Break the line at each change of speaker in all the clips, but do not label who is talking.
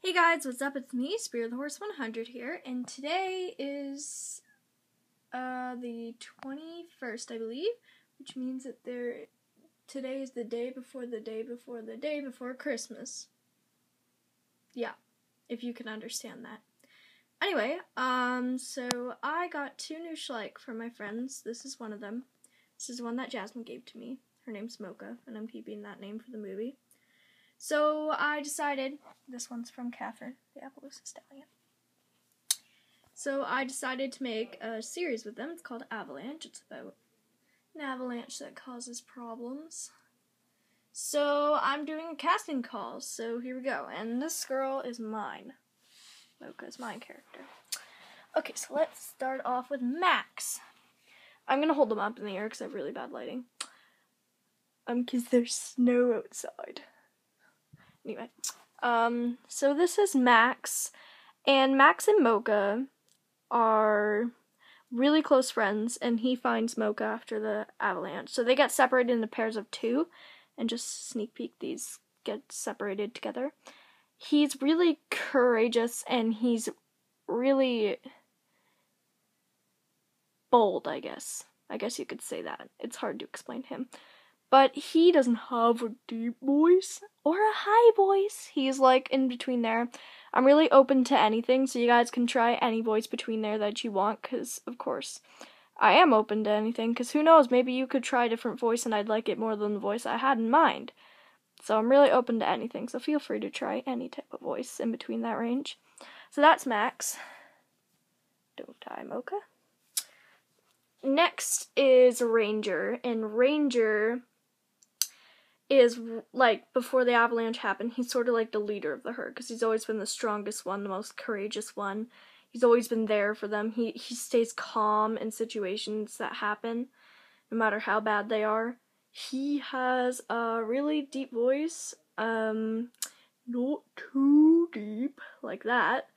Hey guys, what's up? It's me, Spirit of the Horse 100 here, and today is the 21st, I believe, which means that today is the day before the day before the day before Christmas. Yeah, if you can understand that. Anyway, so I got 2 new Schleich from my friends. This is one of them. This is one that Jasmine gave to me. Her name's Mocha, and I'm keeping that name for the movie. So I decided, this one's from Catherine, the Appaloosa Stallion. So I decided to make a series with them. It's called Avalanche. It's about an avalanche that causes problems. So I'm doing a casting call, so here we go. And this girl is mine. Mocha is my character. Okay, so let's start off with Max. I'm going to hold them up in the air because I have really bad lighting. Because there's snow outside. Anyway, so this is Max, and Max and Mocha are really close friends, and he finds Mocha after the avalanche. So they get separated into pairs of 2, and just sneak peek, these get separated together. He's really courageous, and he's really bold, I guess. I guess you could say that. It's hard to explain him. But he doesn't have a deep voice or a high voice. He's like in between there. I'm really open to anything, so you guys can try any voice between there that you want, because, of course, I am open to anything, because who knows, maybe you could try a different voice and I'd like it more than the voice I had in mind. So I'm really open to anything, so feel free to try any type of voice in between that range. So that's Max. Don't die, Mocha. Next is Ranger, and Ranger is, like, before the avalanche happened, he's sort of like the leader of the herd, because he's always been the strongest one, the most courageous one. He's always been there for them. He stays calm in situations that happen, no matter how bad they are. He has a really deep voice, not too deep, like that.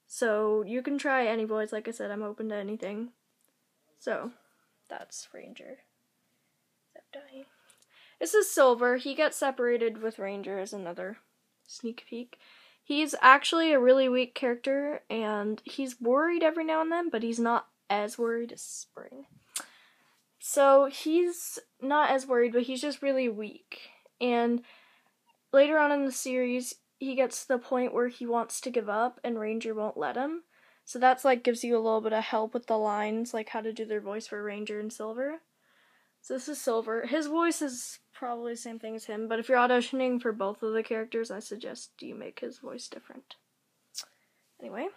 So, you can try any voice, like I said, I'm open to anything. So, that's Ranger. Is that dying? This is Silver. He gets separated with Ranger as another sneak peek. He's actually a really weak character, and he's worried every now and then, but he's not as worried as Spring. So he's not as worried, but he's just really weak. And later on in the series, he gets to the point where he wants to give up, and Ranger won't let him. So that's like gives you a little bit of help with the lines, like how to do their voice for Ranger and Silver. So this is Silver. His voice is probably the same thing as him, but if you're auditioning for both of the characters, I suggest you make his voice different. Anyway.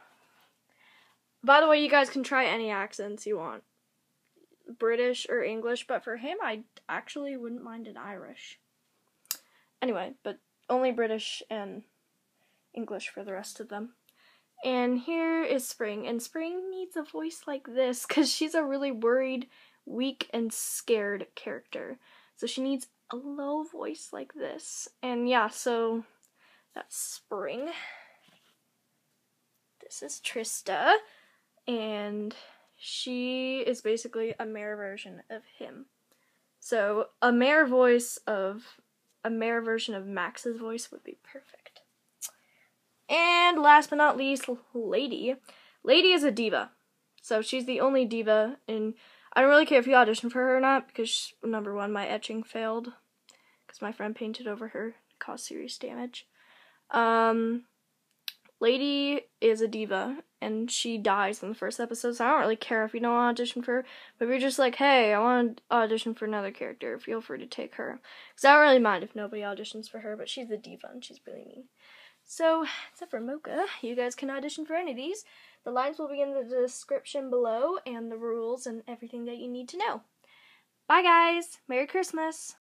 By the way, you guys can try any accents you want. British or English, but for him, I actually wouldn't mind an Irish. Anyway, but only British and English for the rest of them. And here is Spring, and Spring needs a voice like this, because she's a really worried, weak, and scared character. So she needs a low voice like this. And yeah, so that's Spring. This is Trista, and she is basically a mare version of him. So a mare version of Max's voice would be perfect. And last but not least, Lady. Lady is a diva. So she's the only diva, and I don't really care if you audition for her or not, because, number one, my etching failed, because my friend painted over her, it caused serious damage. Lady is a diva, and she dies in the first episode, so I don't really care if you don't audition for her, but if you're just like, hey, I want to audition for another character, feel free to take her. Because I don't really mind if nobody auditions for her, but she's a diva, and she's really mean. So, except for Mocha, you guys can audition for any of these. The lines will be in the description below, and the rules and everything that you need to know. Bye guys! Merry Christmas!